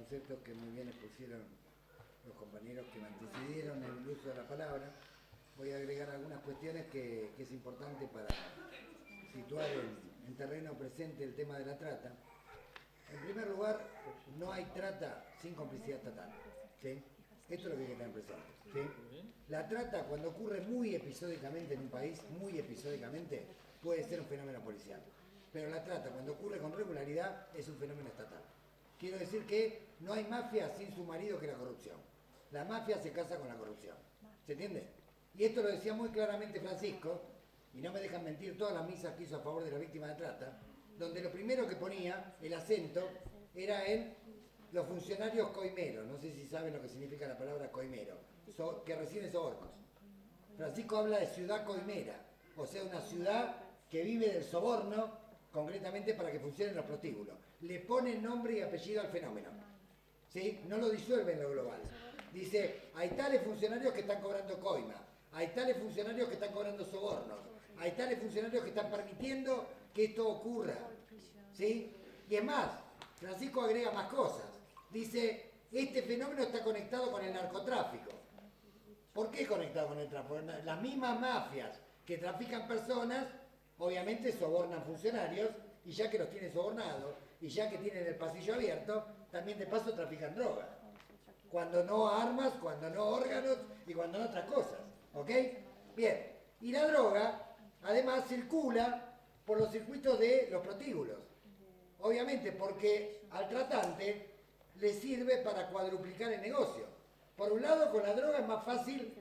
conceptos que muy bien expusieron los compañeros que me antecedieron en el uso de la palabra. Voy a agregar algunas cuestiones que es importante para situar en terreno presente el tema de la trata. En primer lugar, no hay trata sin complicidad estatal, ¿sí? Esto es lo que hay que tener presente, ¿sí? La trata, cuando ocurre muy episódicamente en un país, muy episódicamente, puede ser un fenómeno policial. Pero la trata, cuando ocurre con regularidad, es un fenómeno estatal. Quiero decir que no hay mafia sin su marido que la corrupción. La mafia se casa con la corrupción. ¿Se entiende? Y esto lo decía muy claramente Francisco, y no me dejan mentir todas las misas que hizo a favor de la víctima de trata, donde lo primero que ponía, el acento, era en los funcionarios coimeros. No sé si saben lo que significa la palabra coimero, que reciben sobornos. Francisco habla de ciudad coimera, o sea, una ciudad que vive del soborno, concretamente para que funcionen los prostíbulos. Le pone nombre y apellido al fenómeno, ¿sí? No lo disuelve en lo global. Dice, hay tales funcionarios que están cobrando coima, hay tales funcionarios que están cobrando sobornos, hay tales funcionarios que están permitiendo que esto ocurra, ¿sí? Y es más, Francisco agrega más cosas. Dice, este fenómeno está conectado con el narcotráfico. ¿Por qué conectado con el tráfico? Las mismas mafias que trafican personas, obviamente sobornan funcionarios, y ya que los tienen sobornados, y ya que tienen el pasillo abierto, también de paso trafican drogas. Cuando no armas, cuando no órganos, y cuando no otras cosas. ¿Ok? Bien. Y la droga, además, circula por los circuitos de los prostíbulos. Obviamente, porque al tratante le sirve para cuadruplicar el negocio. Por un lado, con la droga es más fácil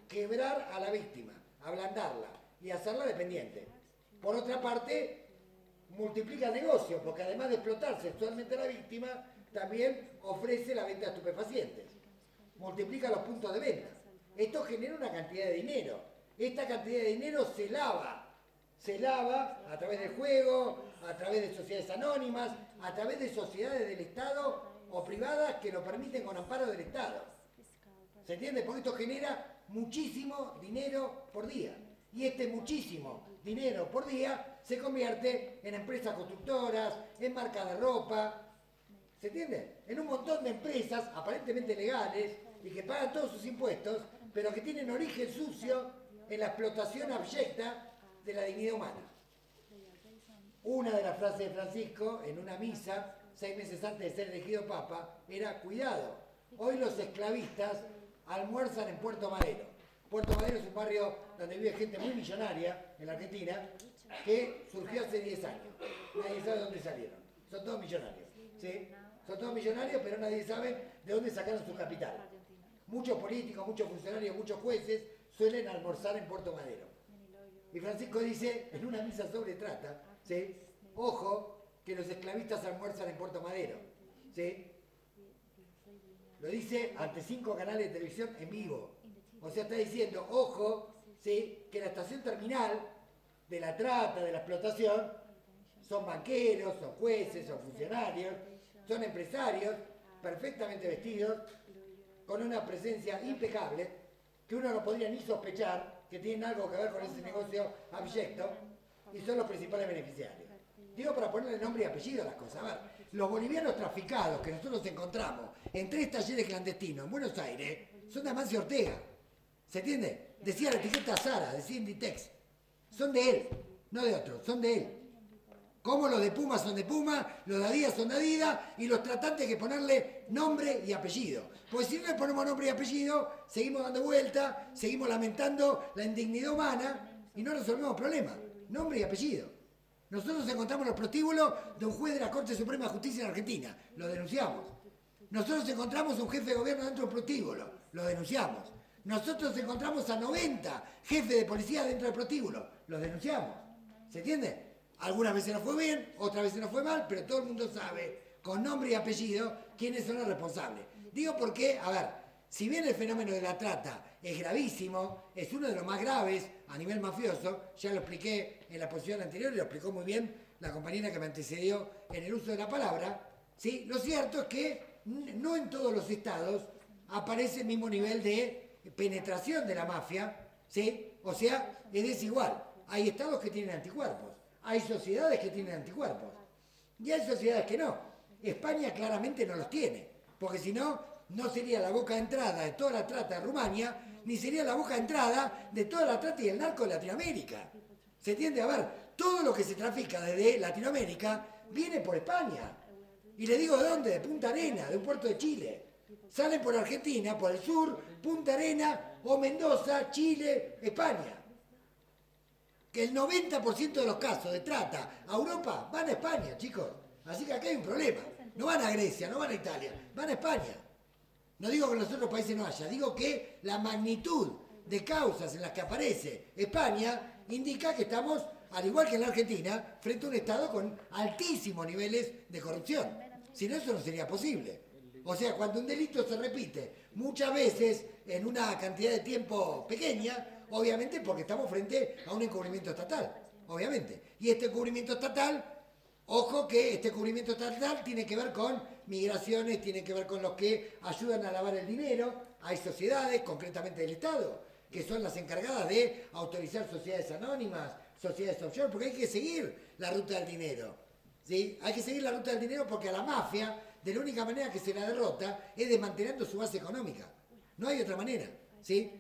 quebrar a la víctima, ablandarla y hacerla dependiente. Por otra parte, multiplica el negocio, porque además de explotar sexualmente a la víctima, también ofrece la venta de estupefacientes. Multiplica los puntos de venta. Esto genera una cantidad de dinero. Esta cantidad de dinero se lava a través del juego, a través de sociedades anónimas, a través de sociedades del Estado o privadas que lo permiten con amparo del Estado. ¿Se entiende? Porque esto genera muchísimo dinero por día. Y este muchísimo dinero por día se convierte en empresas constructoras, en marcas de ropa. ¿Se entiende? En un montón de empresas aparentemente legales y que pagan todos sus impuestos, pero que tienen origen sucio en la explotación abyecta de la dignidad humana. Una de las frases de Francisco en una misa, 6 meses antes de ser elegido papa, era: cuidado, hoy los esclavistas almuerzan en Puerto Madero. Puerto Madero es un barrio donde vive gente muy millonaria en la Argentina, que surgió hace 10 años. Nadie sabe de dónde salieron. Son todos millonarios, ¿sí? Son todos millonarios, pero nadie sabe de dónde sacaron su capital. Muchos políticos, muchos funcionarios, muchos jueces suelen almorzar en Puerto Madero. Y Francisco dice, en una misa sobre trata, ¿sí? Ojo, que los esclavistas almuerzan en Puerto Madero, ¿sí? Lo dice ante 5 canales de televisión en vivo. O sea, está diciendo, ojo, ¿sí? Que la estación terminal de la trata, de la explotación, son banqueros, son jueces, son funcionarios, son empresarios perfectamente vestidos, con una presencia impecable, que uno no podría ni sospechar que tienen algo que ver con ese negocio abyecto, y son los principales beneficiarios. Digo para ponerle nombre y apellido a las cosas. A ver, los bolivianos traficados que nosotros encontramos en 3 talleres clandestinos en Buenos Aires son de Amancio Ortega. ¿Se entiende? Decía la etiqueta Sara, decía Inditex. Son de él, no de otros, son de él. Como los de Puma son de Puma, los de Adidas son de Adidas, y los tratantes hay que ponerle nombre y apellido. Porque si no le ponemos nombre y apellido, seguimos dando vuelta, seguimos lamentando la indignidad humana y no resolvemos problemas. Nombre y apellido. Nosotros encontramos los prostíbulos de un juez de la Corte Suprema de Justicia en Argentina, lo denunciamos. Nosotros encontramos un jefe de gobierno dentro de un prostíbulo, lo denunciamos. Nosotros encontramos a 90 jefes de policía dentro del prostíbulo, los denunciamos. ¿Se entiende? Algunas veces nos fue bien, otras veces nos fue mal, pero todo el mundo sabe, con nombre y apellido, quiénes son los responsables. Digo porque, a ver, si bien el fenómeno de la trata es gravísimo, es uno de los más graves a nivel mafioso, ya lo expliqué en la posición anterior y lo explicó muy bien la compañera que me antecedió en el uso de la palabra, ¿sí? Lo cierto es que no en todos los estados aparece el mismo nivel de penetración de la mafia, ¿sí? O sea, es desigual. Hay estados que tienen anticuerpos. Hay sociedades que tienen anticuerpos y hay sociedades que no. España claramente no los tiene. porque si no, no sería la boca de entrada de toda la trata de Rumania, ni sería la boca de entrada de toda la trata y el narco de Latinoamérica. ¿Se entiende? A ver, todo lo que se trafica desde Latinoamérica viene por España. Y le digo de dónde, de Punta Arenas, de un puerto de Chile. Salen por Argentina, por el sur, Punta Arenas o Mendoza, Chile, España. Que el 90% de los casos de trata a Europa van a España, chicos. Así que acá hay un problema. No van a Grecia, no van a Italia, van a España. No digo que en los otros países no haya, digo que la magnitud de causas en las que aparece España indica que estamos, al igual que en la Argentina, frente a un Estado con altísimos niveles de corrupción. Si no, eso no sería posible. O sea, cuando un delito se repite muchas veces en una cantidad de tiempo pequeña, obviamente porque estamos frente a un encubrimiento estatal, obviamente. Y este encubrimiento estatal, ojo que este encubrimiento estatal tiene que ver con migraciones, tiene que ver con los que ayudan a lavar el dinero. Hay sociedades, concretamente del Estado, que son las encargadas de autorizar sociedades anónimas, sociedades offshore, porque hay que seguir la ruta del dinero. ¿Sí? Hay que seguir la ruta del dinero porque a la mafia, de la única manera que se la derrota es desmantelando su base económica. No hay otra manera. ¿Sí?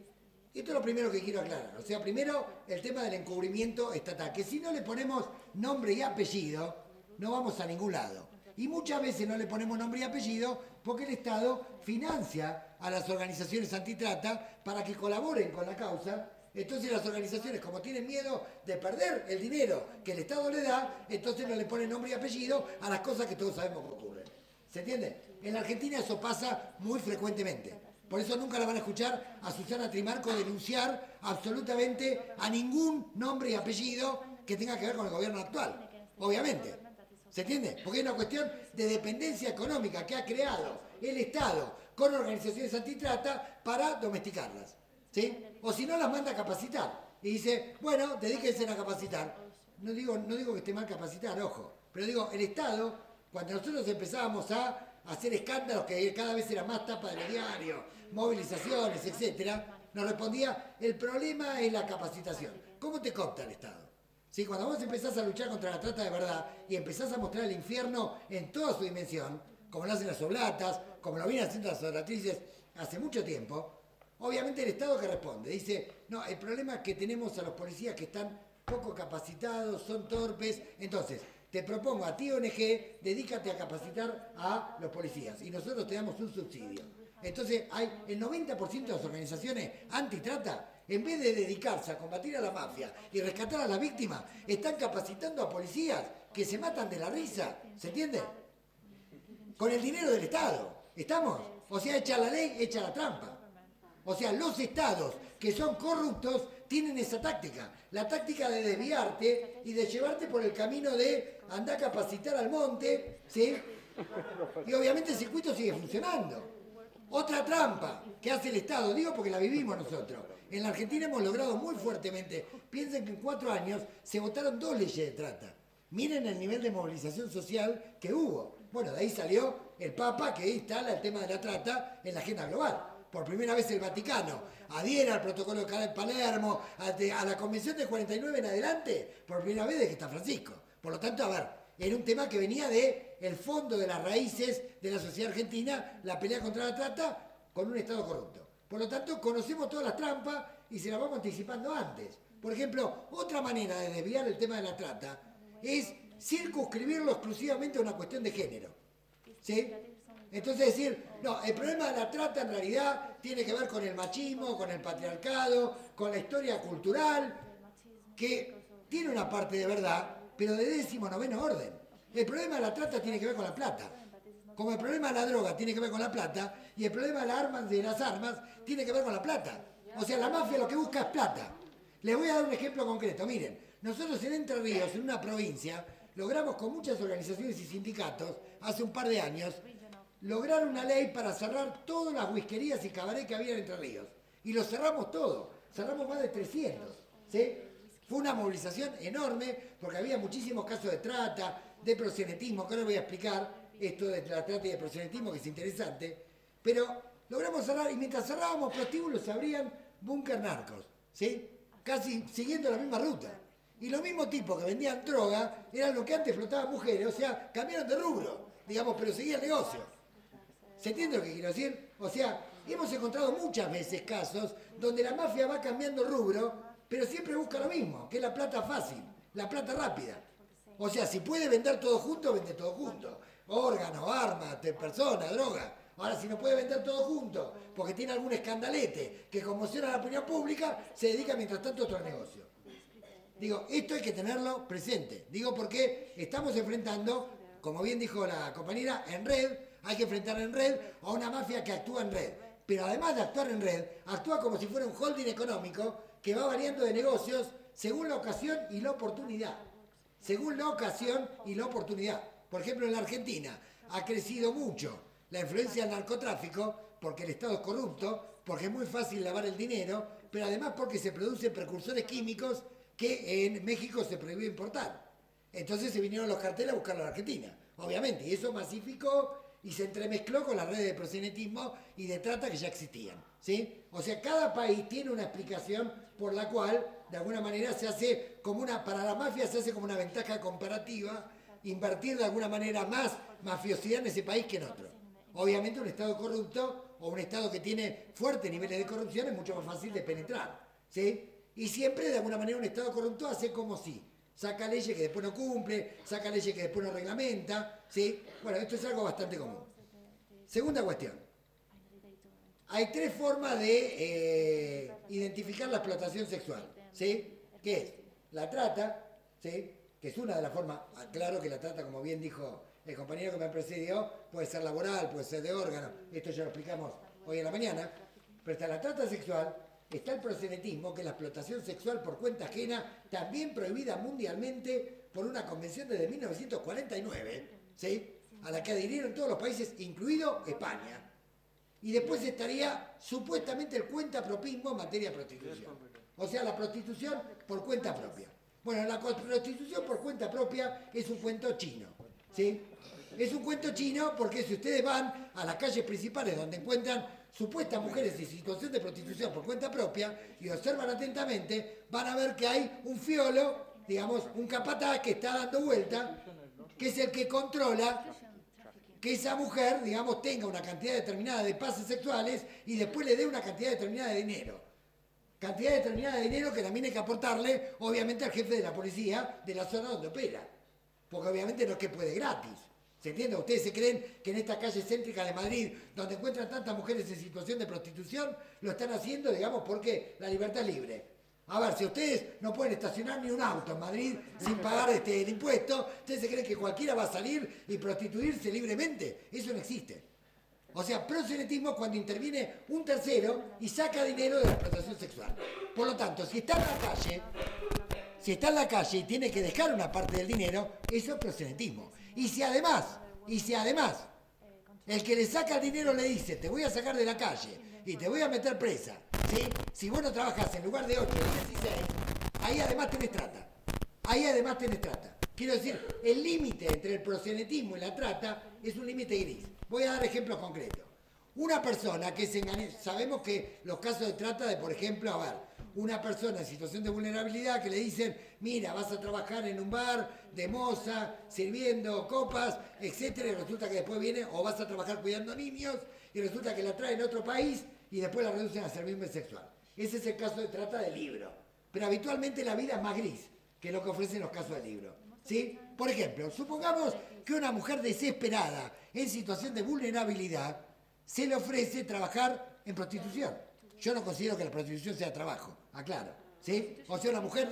Esto es lo primero que quiero aclarar. O sea, primero el tema del encubrimiento estatal, que si no le ponemos nombre y apellido, no vamos a ningún lado. Y muchas veces no le ponemos nombre y apellido porque el Estado financia a las organizaciones antitrata para que colaboren con la causa. Entonces las organizaciones, como tienen miedo de perder el dinero que el Estado le da, entonces no le ponen nombre y apellido a las cosas que todos sabemos que ocurren. ¿Se entiende? En la Argentina eso pasa muy frecuentemente. Por eso nunca la van a escuchar a Susana Trimarco denunciar absolutamente a ningún nombre y apellido que tenga que ver con el gobierno actual. Obviamente. ¿Se entiende? Porque es una cuestión de dependencia económica que ha creado el Estado con organizaciones antitrata para domesticarlas. ¿Sí? O si no, las manda a capacitar. Y dice, bueno, dedíquense a capacitar. No digo que esté mal capacitar, ojo. Pero digo, el Estado, cuando nosotros empezábamos a hacer escándalos que cada vez era más tapa de los diarios, movilizaciones, etcétera, nos respondía, el problema es la capacitación. ¿Cómo te coopta el Estado? ¿Sí? Cuando vos empezás a luchar contra la trata de verdad y empezás a mostrar el infierno en toda su dimensión, como lo hacen las oblatas, como lo vienen haciendo las oblatrices hace mucho tiempo, obviamente el Estado que responde, dice, no, el problema es que tenemos a los policías que están poco capacitados, son torpes, entonces te propongo a ti ONG, dedícate a capacitar a los policías y nosotros te damos un subsidio. Entonces hay el 90% de las organizaciones antitrata, en vez de dedicarse a combatir a la mafia y rescatar a la víctima, están capacitando a policías que se matan de la risa, ¿se entiende? Con el dinero del Estado, ¿estamos? O sea, echa la ley, echa la trampa. O sea, los estados que son corruptos tienen esa táctica, la táctica de desviarte y de llevarte por el camino de andar a capacitar al monte, ¿sí? Y obviamente el circuito sigue funcionando. Otra trampa que hace el Estado, digo porque la vivimos nosotros. En la Argentina hemos logrado muy fuertemente, piensen que en 4 años se votaron 2 leyes de trata. Miren el nivel de movilización social que hubo. Bueno, de ahí salió el Papa que instala el tema de la trata en la agenda global. Por primera vez el Vaticano adhiere al protocolo de Palermo, a la Convención del 49 en adelante, por primera vez desde que está Francisco. Por lo tanto, a ver, era un tema que venía del fondo de las raíces de la sociedad argentina, la pelea contra la trata con un Estado corrupto. Por lo tanto, conocemos todas las trampas y se las vamos anticipando antes. Por ejemplo, otra manera de desviar el tema de la trata es circunscribirlo exclusivamente a una cuestión de género. ¿Sí? Entonces decir, no, el problema de la trata en realidad tiene que ver con el machismo, con el patriarcado, con la historia cultural, que tiene una parte de verdad, pero de 19º orden. El problema de la trata tiene que ver con la plata. Como el problema de la droga tiene que ver con la plata, y el problema de las armas tiene que ver con la plata. O sea, la mafia lo que busca es plata. Les voy a dar un ejemplo concreto. Miren, nosotros en Entre Ríos, en una provincia, logramos con muchas organizaciones y sindicatos, hace un par de años, lograr una ley para cerrar todas las whiskerías y cabarets que había en Entre Ríos. Y lo cerramos todo. Cerramos más de 300. ¿Sí? Fue una movilización enorme porque había muchísimos casos de trata, de proxenetismo, que ahora voy a explicar esto de la trata y de proxenetismo, que es interesante. Pero logramos cerrar, y mientras cerrábamos prostíbulos se abrían búnker narcos, ¿sí? Casi siguiendo la misma ruta. Y los mismos tipos que vendían droga eran los que antes flotaban mujeres, o sea, cambiaron de rubro, digamos, pero seguía el negocio. ¿Se entiende lo que quiero decir? O sea, hemos encontrado muchas veces casos donde la mafia va cambiando rubro, pero siempre busca lo mismo, que es la plata fácil, la plata rápida. O sea, si puede vender todo junto, vende todo junto. Órganos, armas, personas, droga. Ahora, si no puede vender todo junto, porque tiene algún escandalete que conmociona a la opinión pública, se dedica mientras tanto a otro negocio. Digo, esto hay que tenerlo presente. Digo, porque estamos enfrentando, como bien dijo la compañera, en red, hay que enfrentar en red a una mafia que actúa en red. Pero además de actuar en red, actúa como si fuera un holding económico que va variando de negocios según la ocasión y la oportunidad. Según la ocasión y la oportunidad. Por ejemplo, en la Argentina ha crecido mucho la influencia del narcotráfico porque el Estado es corrupto, porque es muy fácil lavar el dinero, pero además porque se producen precursores químicos que en México se prohibió importar. Entonces se vinieron los carteles a buscarlo a la Argentina, obviamente, y eso masificó y se entremezcló con las redes de proxenetismo y de trata que ya existían, ¿sí? O sea, cada país tiene una explicación por la cual, de alguna manera, se hace como para la mafia se hace como una ventaja comparativa, invertir de alguna manera más mafiosidad en ese país que en otro. Obviamente un Estado corrupto o un Estado que tiene fuertes niveles de corrupción es mucho más fácil de penetrar, ¿sí? Y siempre, de alguna manera, un Estado corrupto hace como si saca leyes que después no cumple, saca leyes que después no reglamenta, ¿sí? Bueno, esto es algo bastante común. Segunda cuestión. Hay tres formas de identificar la explotación sexual, ¿sí? ¿Qué es? La trata, ¿sí? Que es una de las formas, claro que la trata, como bien dijo el compañero que me precedió, puede ser laboral, puede ser de órganos, esto ya lo explicamos hoy en la mañana, pero está la trata sexual, está el proxenetismo, que es la explotación sexual por cuenta ajena, también prohibida mundialmente por una convención desde 1949, ¿sí? A la que adhirieron todos los países, incluido España. Y después estaría supuestamente el cuentapropismo en materia de prostitución. O sea, la prostitución por cuenta propia. Bueno, la prostitución por cuenta propia es un cuento chino, ¿sí? Es un cuento chino porque si ustedes van a las calles principales donde encuentran supuestas mujeres en situación de prostitución por cuenta propia y observan atentamente, van a ver que hay un fiolo, digamos, un capataz que está dando vuelta, que es el que controla que esa mujer, digamos, tenga una cantidad determinada de pases sexuales y después le dé una cantidad determinada de dinero. Cantidad determinada de dinero que también hay que aportarle, obviamente, al jefe de la policía de la zona donde opera. Porque obviamente no es que puede gratis. ¿Se entiende? ¿Ustedes se creen que en esta calle céntrica de Madrid, donde encuentran tantas mujeres en situación de prostitución, lo están haciendo, digamos, porque la libertad es libre? A ver, si ustedes no pueden estacionar ni un auto en Madrid sin pagar el impuesto, ¿ustedes se creen que cualquiera va a salir y prostituirse libremente? Eso no existe. O sea, proxenetismo es cuando interviene un tercero y saca dinero de la explotación sexual. Por lo tanto, si está en la calle y tiene que dejar una parte del dinero, eso es proxenetismo. Y si además, el que le saca el dinero le dice, te voy a sacar de la calle y te voy a meter presa, ¿sí? Si vos no trabajás en lugar de 8 o 16, ahí además tenés trata. Quiero decir, el límite entre el proxenetismo y la trata es un límite gris. Voy a dar ejemplos concretos. Una persona que se engaña, sabemos que los casos de trata de, por ejemplo, a ver, una persona en situación de vulnerabilidad que le dicen, mira, vas a trabajar en un bar de moza, sirviendo copas, etcétera, y resulta que después viene, o vas a trabajar cuidando niños, y resulta que la traen a otro país y después la reducen a servirme sexual. Ese es el caso de trata de libro. Pero habitualmente la vida es más gris que lo que ofrecen los casos de libro, ¿sí? Por ejemplo, supongamos que una mujer desesperada en situación de vulnerabilidad se le ofrece trabajar en prostitución. Yo no considero que la prostitución sea trabajo, aclaro, ¿sí? O sea, una mujer,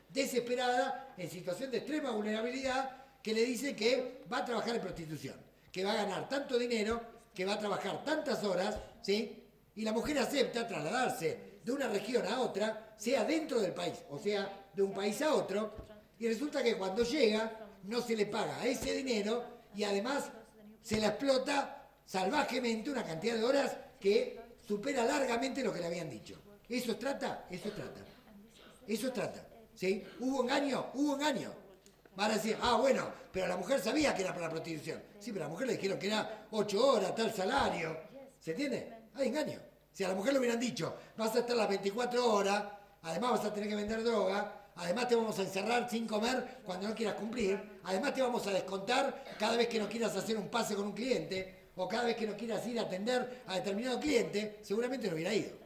desesperada, en situación de extrema vulnerabilidad, que le dice que va a trabajar en prostitución, que va a ganar tanto dinero, que va a trabajar tantas horas, ¿sí? Y la mujer acepta trasladarse de una región a otra, sea dentro del país, o sea, de un país a otro, y resulta que cuando llega no se le paga ese dinero y además se la explota salvajemente una cantidad de horas que supera largamente lo que le habían dicho. ¿Eso trata? Eso trata. ¿Sí? ¿Hubo engaño? Van a decir, bueno, pero la mujer sabía que era para la prostitución. Sí, pero a la mujer le dijeron que era 8 horas, tal salario. ¿Se entiende? Hay engaño. Si a la mujer le hubieran dicho, vas a estar las 24 horas, además vas a tener que vender droga, además te vamos a encerrar sin comer cuando no quieras cumplir, además te vamos a descontar cada vez que no quieras hacer un pase con un cliente. o cada vez que no quieras ir a atender a determinado cliente, seguramente no hubiera ido.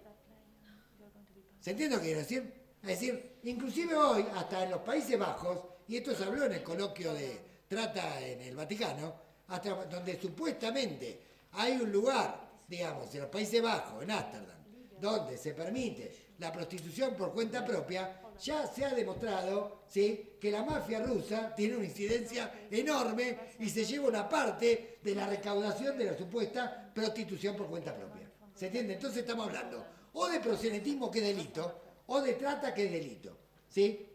¿Se entiende lo que quiero decir? Es decir, inclusive hoy, hasta en los Países Bajos, y esto se habló en el coloquio de trata en el Vaticano, hasta donde supuestamente hay un lugar, digamos, en los Países Bajos, en Ámsterdam, donde se permite la prostitución por cuenta propia, ya se ha demostrado, ¿sí?, que la mafia rusa tiene una incidencia enorme y se lleva una parte de la recaudación de la supuesta prostitución por cuenta propia. ¿Se entiende? Entonces estamos hablando o de proxenetismo, que es delito, o de trata, que es delito. ¿Sí?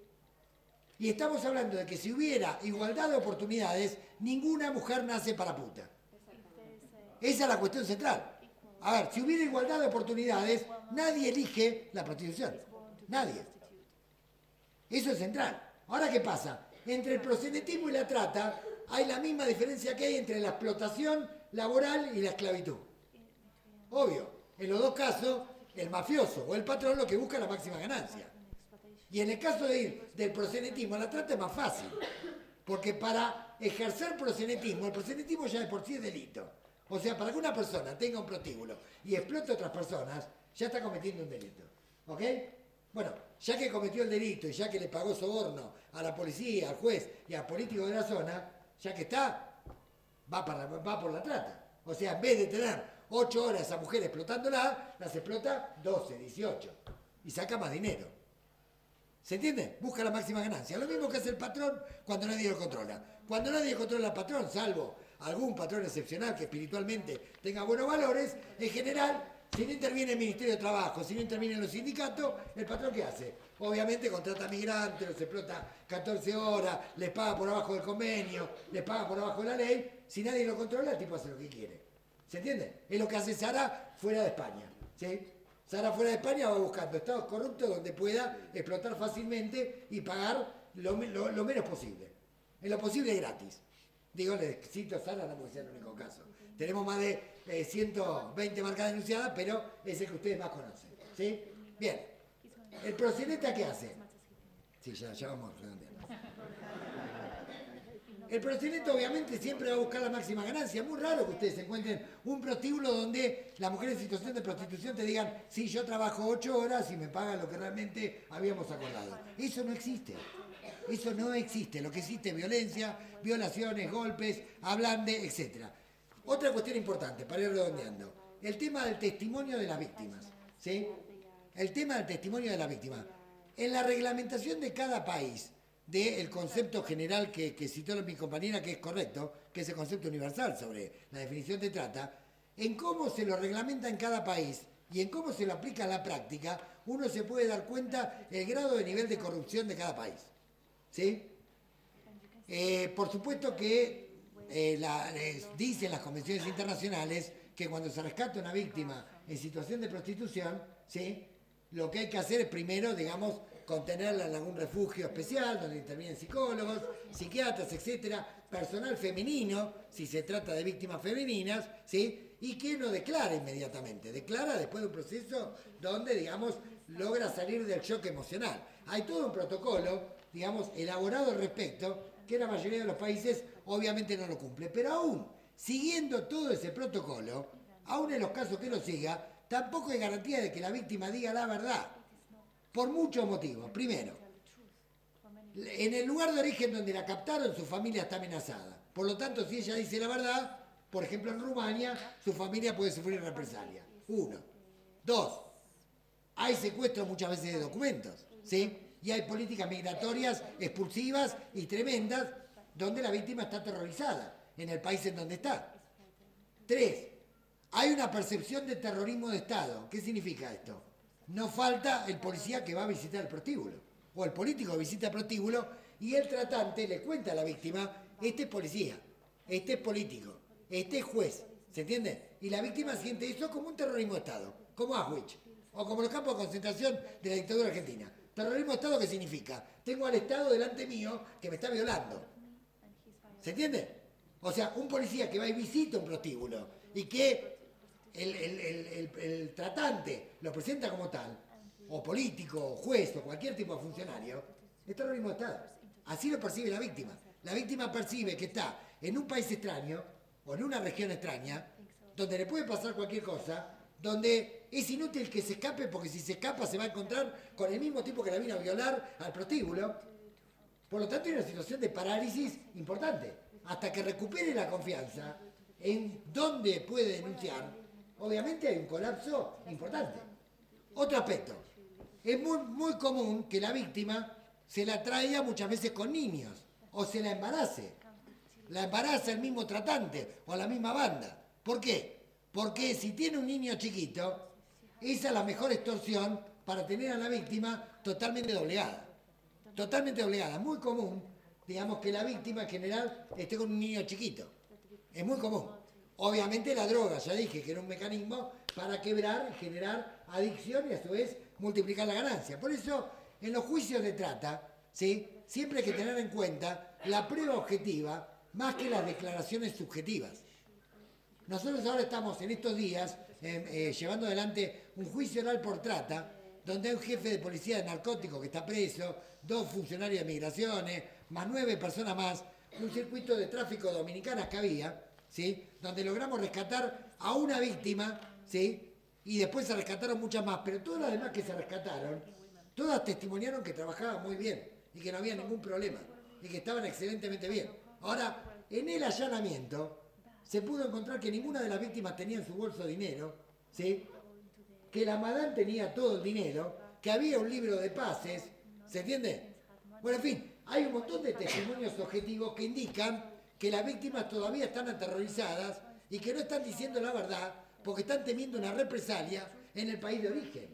Y estamos hablando de que si hubiera igualdad de oportunidades, ninguna mujer nace para puta. Esa es la cuestión central. A ver, si hubiera igualdad de oportunidades, nadie elige la prostitución. Nadie. Eso es central. Ahora, ¿qué pasa? Entre el proxenetismo y la trata hay la misma diferencia que hay entre la explotación laboral y la esclavitud. Obvio. En los dos casos, el mafioso o el patrón lo que busca es la máxima ganancia. Y en el caso de ir del proxenetismo a la trata es más fácil. Porque para ejercer proxenetismo, el proxenetismo ya de por sí es delito. O sea, para que una persona tenga un prostíbulo y explote a otras personas, ya está cometiendo un delito. ¿Ok? Bueno, ya que cometió el delito y ya que le pagó soborno a la policía, al juez y al político de la zona, ya que está, va por la trata. O sea, en vez de tener 8 horas a mujeres explotándola, las explota 12, 18 y saca más dinero. ¿Se entiende? Busca la máxima ganancia. Lo mismo que hace el patrón cuando nadie lo controla. Cuando nadie controla al patrón, salvo algún patrón excepcional que espiritualmente tenga buenos valores, en general, si no interviene el Ministerio de Trabajo, si no intervienen los sindicatos, ¿el patrón qué hace? Obviamente contrata migrantes, los explota 14 horas, les paga por abajo del convenio, les paga por abajo de la ley. Si nadie lo controla, el tipo hace lo que quiere. ¿Se entiende? Es lo que hace Sara fuera de España. ¿Sí? Sara fuera de España va buscando estados corruptos donde pueda explotar fácilmente y pagar lo menos posible. En lo posible gratis. Digo, le cito a Sara, no porque sea el único caso. Tenemos más de 120 marcas denunciadas, pero es el que ustedes más conocen. ¿Sí? Bien. ¿El proxeneta qué hace? Sí, ya vamos redondeando. El proxeneta obviamente siempre va a buscar la máxima ganancia. Es muy raro que ustedes encuentren un prostíbulo donde las mujeres en situación de prostitución te digan, sí, yo trabajo 8 horas y me pagan lo que realmente habíamos acordado. Eso no existe. Eso no existe. Lo que existe es violencia, violaciones, golpes, ablande, etc. Otra cuestión importante, para ir redondeando. El tema del testimonio de las víctimas. ¿Sí? El tema del testimonio de las víctimas. En la reglamentación de cada país, del concepto general que citó mi compañera, que es correcto, que es el concepto universal sobre la definición de trata, en cómo se lo reglamenta en cada país y en cómo se lo aplica en la práctica, uno se puede dar cuenta el grado de nivel de corrupción de cada país. ¿Sí? Por supuesto que dicen las convenciones internacionales que cuando se rescata una víctima en situación de prostitución, ¿sí?, lo que hay que hacer es primero, digamos, contenerla en algún refugio especial donde intervienen psicólogos, psiquiatras, etcétera, personal femenino, si se trata de víctimas femeninas, ¿sí?, y que no declara inmediatamente, declara después de un proceso donde, digamos, logra salir del shock emocional. Hay todo un protocolo, digamos, elaborado al respecto, que la mayoría de los países obviamente no lo cumple, pero aún siguiendo todo ese protocolo, aún en los casos que lo siga, tampoco hay garantía de que la víctima diga la verdad. Por muchos motivos. Primero, en el lugar de origen donde la captaron, su familia está amenazada. Por lo tanto, si ella dice la verdad, por ejemplo en Rumania, su familia puede sufrir represalia. 1. 2. Hay secuestro muchas veces de documentos, ¿sí? Y hay políticas migratorias expulsivas y tremendas donde la víctima está aterrorizada en el país en donde está. 3. Hay una percepción de terrorismo de Estado. ¿Qué significa esto? No falta el policía que va a visitar el prostíbulo, o el político que visita el prostíbulo, y el tratante le cuenta a la víctima, este es policía, este es político, este es juez, ¿se entiende? Y la víctima siente eso como un terrorismo de Estado, como Auschwitz, o como los campos de concentración de la dictadura argentina. Terrorismo de Estado, ¿qué significa? Tengo al Estado delante mío que me está violando. ¿Se entiende? O sea, un policía que va y visita un prostíbulo y que el tratante lo presenta como tal, o político, o juez, o cualquier tipo de funcionario, es terrorismo de Estado. Así lo percibe la víctima. La víctima percibe que está en un país extraño, o en una región extraña, donde le puede pasar cualquier cosa, donde es inútil que se escape porque si se escapa se va a encontrar con el mismo tipo que la vino a violar al prostíbulo. Por lo tanto hay una situación de parálisis importante. Hasta que recupere la confianza en dónde puede denunciar, obviamente hay un colapso importante. Otro aspecto, es muy común que la víctima se la traiga muchas veces con niños o se la embarace. La embaraza el mismo tratante o la misma banda. ¿Por qué? Porque si tiene un niño chiquito, esa es la mejor extorsión para tener a la víctima totalmente doblegada. Totalmente doblegada. Muy común, digamos, que la víctima en general esté con un niño chiquito. Es muy común. Obviamente la droga, ya dije que era un mecanismo para quebrar, generar adicción y a su vez multiplicar la ganancia. Por eso, en los juicios de trata, ¿sí?, siempre hay que tener en cuenta la prueba objetiva más que las declaraciones subjetivas. Nosotros ahora estamos en estos días llevando adelante un juicio oral por trata, donde hay un jefe de policía de narcóticos que está preso, 2 funcionarios de migraciones, más 9 personas más, un circuito de tráfico dominicanas que había, ¿sí?, donde logramos rescatar a una víctima, ¿sí?, y después se rescataron muchas más, pero todas las demás que se rescataron, todas testimoniaron que trabajaban muy bien y que no había ningún problema y que estaban excelentemente bien. Ahora, en el allanamiento se pudo encontrar que ninguna de las víctimas tenía en su bolso dinero, ¿sí?, que la madame tenía todo el dinero, que había un libro de pases, ¿se entiende? Bueno, en fin, hay un montón de testimonios objetivos que indican que las víctimas todavía están aterrorizadas y que no están diciendo la verdad porque están temiendo una represalia en el país de origen.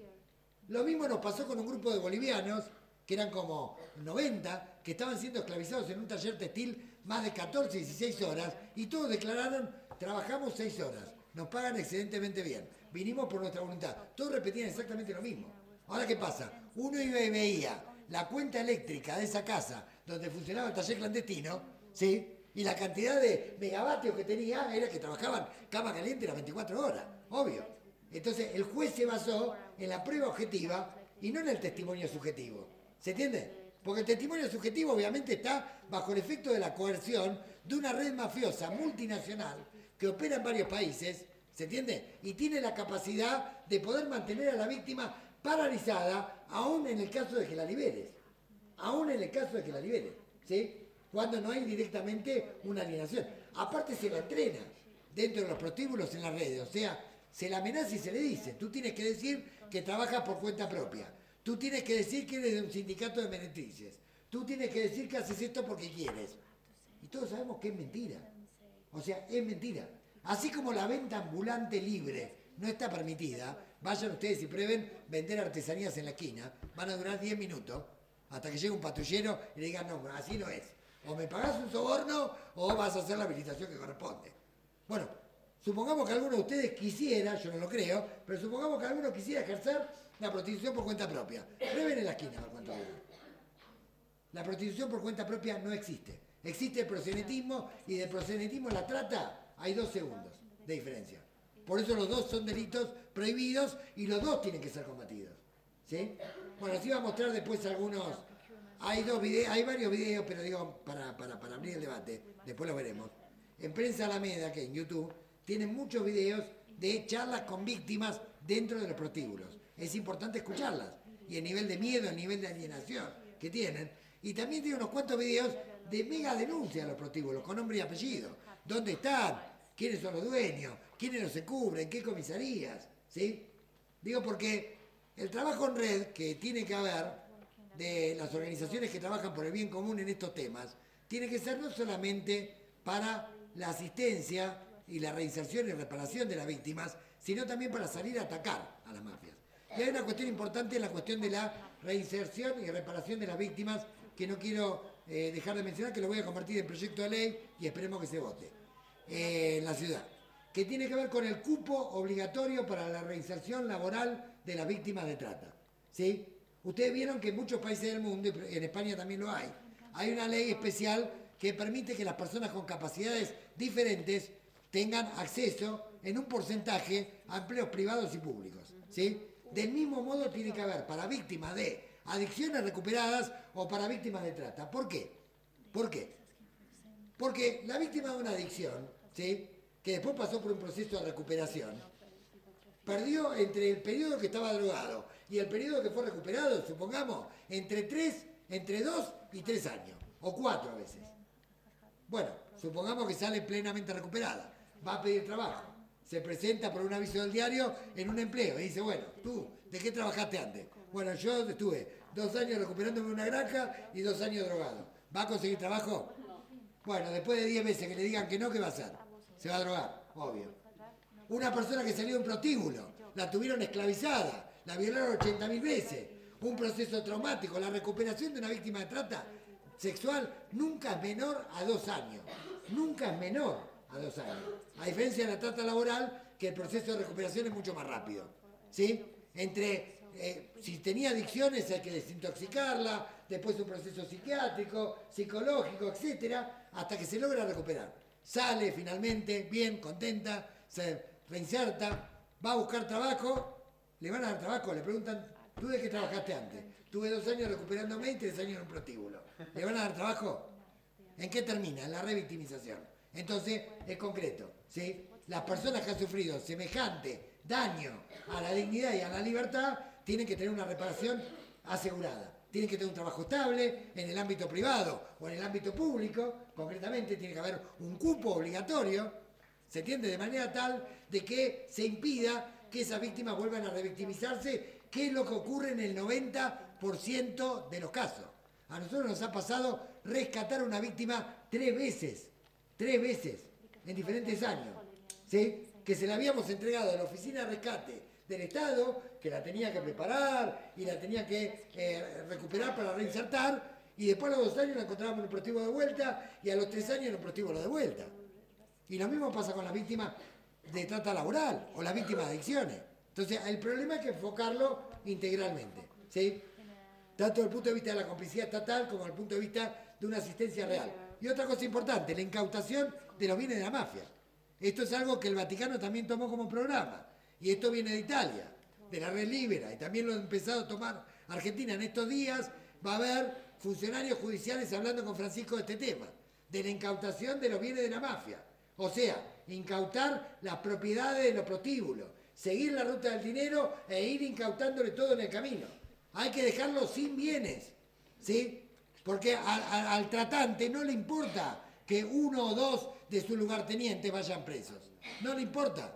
Lo mismo nos pasó con un grupo de bolivianos, que eran como 90, que estaban siendo esclavizados en un taller textil más de 14, 16 horas, y todos declararon, trabajamos 6 horas, nos pagan excelentemente bien, vinimos por nuestra voluntad. Todos repetían exactamente lo mismo. Ahora, ¿qué pasa? Uno iba y veía la cuenta eléctrica de esa casa donde funcionaba el taller clandestino, ¿sí?, y la cantidad de megavatios que tenía era que trabajaban cama caliente las 24 horas, obvio. Entonces el juez se basó en la prueba objetiva y no en el testimonio subjetivo. ¿Se entiende? Porque el testimonio subjetivo obviamente está bajo el efecto de la coerción de una red mafiosa multinacional que opera en varios países, ¿se entiende? Y tiene la capacidad de poder mantener a la víctima paralizada aún en el caso de que la liberes. Aún en el caso de que la liberes, ¿sí?, cuando no hay directamente una alienación. Aparte se la entrena dentro de los prostíbulos en las redes, o sea, se la amenaza y se le dice, tú tienes que decir que trabajas por cuenta propia, tú tienes que decir que eres de un sindicato de meretrices, tú tienes que decir que haces esto porque quieres. Y todos sabemos que es mentira, o sea, es mentira. Así como la venta ambulante libre no está permitida, vayan ustedes y prueben vender artesanías en la esquina, van a durar 10 minutos hasta que llegue un patrullero y le digan, no, así no es. O me pagás un soborno o vas a hacer la habilitación que corresponde. Bueno, supongamos que alguno de ustedes quisiera, yo no lo creo, pero supongamos que alguno quisiera ejercer la prostitución por cuenta propia. Prueben en la esquina a ver cuánto dura. La prostitución por cuenta propia no existe. Existe el proxenetismo y del proxenetismo a la trata hay 2 segundos de diferencia. Por eso los dos son delitos prohibidos y los dos tienen que ser combatidos. ¿Sí? Bueno, así va a mostrar después algunos. Hay varios videos, pero digo, para abrir el debate, después lo veremos. En Prensa Alameda, que en YouTube, tienen muchos videos de charlas con víctimas dentro de los prostíbulos. Es importante escucharlas. Y el nivel de miedo, el nivel de alienación que tienen. Y también tiene unos cuantos videos de mega denuncias a los prostíbulos, con nombre y apellido. ¿Dónde están? ¿Quiénes son los dueños? ¿Quiénes los encubren? ¿Qué comisarías? ¿Sí? Digo porque el trabajo en red que tiene que haber de las organizaciones que trabajan por el bien común en estos temas, tiene que ser no solamente para la asistencia y la reinserción y reparación de las víctimas, sino también para salir a atacar a las mafias. Y hay una cuestión importante en la cuestión de la reinserción y reparación de las víctimas que no quiero dejar de mencionar, que lo voy a convertir en proyecto de ley y esperemos que se vote en la ciudad, que tiene que ver con el cupo obligatorio para la reinserción laboral de las víctimas de trata. ¿Sí? Ustedes vieron que en muchos países del mundo, en España también lo hay una ley especial que permite que las personas con capacidades diferentes tengan acceso en un porcentaje a empleos privados y públicos. ¿Sí? Del mismo modo tiene que haber para víctimas de adicciones recuperadas o para víctimas de trata. ¿Por qué? ¿Por qué? Porque la víctima de una adicción, ¿sí?, que después pasó por un proceso de recuperación, perdió entre el periodo que estaba drogado y el periodo que fue recuperado, supongamos, entre 2 y 3 años, o 4 a veces. Bueno, supongamos que sale plenamente recuperada, va a pedir trabajo, se presenta por un aviso del diario en un empleo y dice, bueno, ¿tú de qué trabajaste antes? Bueno, yo estuve 2 años recuperándome en una granja y 2 años drogado. ¿Va a conseguir trabajo? Bueno, después de 10 veces que le digan que no, ¿qué va a hacer? Se va a drogar, obvio. Una persona que salió de un prostíbulo, la tuvieron esclavizada, la violaron 80.000 veces, un proceso traumático, la recuperación de una víctima de trata sexual nunca es menor a 2 años, nunca es menor a 2 años, a diferencia de la trata laboral, que el proceso de recuperación es mucho más rápido, ¿sí? Si tenía adicciones hay que desintoxicarla, después un proceso psiquiátrico, psicológico, etcétera, hasta que se logra recuperar. Sale finalmente, bien, contenta, se reinserta, va a buscar trabajo, le van a dar trabajo, le preguntan, ¿tú de qué trabajaste antes? Tuve 2 años recuperándome y 3 años en un prostíbulo. ¿Le van a dar trabajo? ¿En qué termina? En la revictimización. Entonces, es concreto, ¿sí? Las personas que han sufrido semejante daño a la dignidad y a la libertad tienen que tener una reparación asegurada. Tienen que tener un trabajo estable en el ámbito privado o en el ámbito público. Concretamente, tiene que haber un cupo obligatorio, ¿se entiende? De manera tal de que se impida que esas víctimas vuelvan a revictimizarse, que es lo que ocurre en el 90% de los casos. A nosotros nos ha pasado rescatar a una víctima 3 veces, en diferentes años, ¿sí? Que se la habíamos entregado a la oficina de rescate del Estado, que la tenía que preparar y la tenía que recuperar para reinsertar, y después a los 2 años la encontrábamos en un prostíbulo de vuelta, y a los 3 años en un prostíbulo de vuelta. Y lo mismo pasa con las víctimas de trata laboral o las víctimas de adicciones. Entonces, el problema hay que enfocarlo integralmente, ¿sí? Tanto desde el punto de vista de la complicidad estatal como desde el punto de vista de una asistencia real. Y otra cosa importante, la incautación de los bienes de la mafia. Esto es algo que el Vaticano también tomó como programa. Y esto viene de Italia, de la Red Libera, y también lo ha empezado a tomar Argentina. En estos días va a haber funcionarios judiciales hablando con Francisco de este tema, de la incautación de los bienes de la mafia. O sea, incautar las propiedades de los prostíbulos, seguir la ruta del dinero e ir incautándole todo en el camino. Hay que dejarlo sin bienes, ¿sí? Porque al tratante no le importa que 1 o 2 de sus lugartenientes vayan presos. No le importa.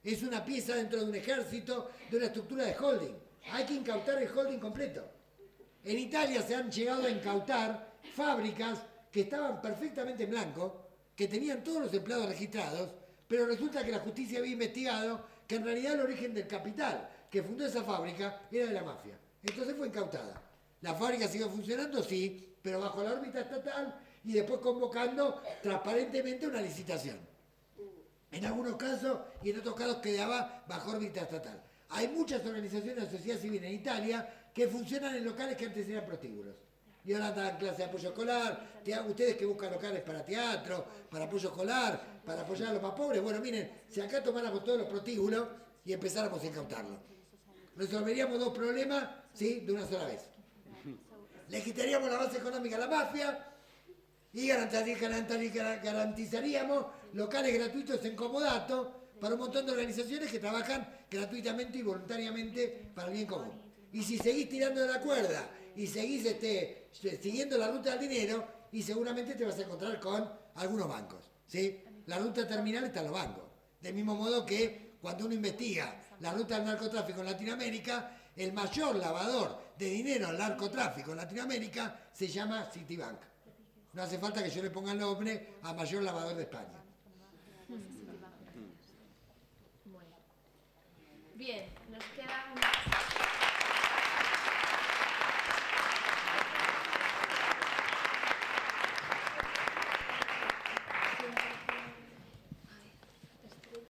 Es una pieza dentro de un ejército, de una estructura de holding. Hay que incautar el holding completo. En Italia se han llegado a incautar fábricas que estaban perfectamente en blanco, que tenían todos los empleados registrados, pero resulta que la justicia había investigado que en realidad el origen del capital que fundó esa fábrica era de la mafia. Entonces fue incautada. La fábrica siguió funcionando, sí, pero bajo la órbita estatal y después convocando transparentemente una licitación. En algunos casos y en otros casos quedaba bajo órbita estatal. Hay muchas organizaciones de la sociedad civil en Italia que funcionan en locales que antes eran prostíbulos. Y ahora dan clase de apoyo escolar, ustedes que buscan locales para teatro, para apoyo escolar, para apoyar a los más pobres. Bueno, miren, si acá tomáramos todos los prostíbulos y empezáramos a incautarlos, resolveríamos 2 problemas, ¿sí?, de una sola vez. Le quitaríamos la base económica a la mafia y garantizaríamos locales gratuitos en comodato para un montón de organizaciones que trabajan gratuitamente y voluntariamente para el bien común. Y si seguís tirando de la cuerda y seguís siguiendo la ruta del dinero, y seguramente te vas a encontrar con algunos bancos, ¿sí? La ruta terminal está en los bancos. Del mismo modo que cuando uno investiga la ruta del narcotráfico en Latinoamérica, el mayor lavador de dinero al narcotráfico en Latinoamérica se llama Citibank. No hace falta que yo le ponga el nombre a mayor lavador de España. Bien, nos queda una...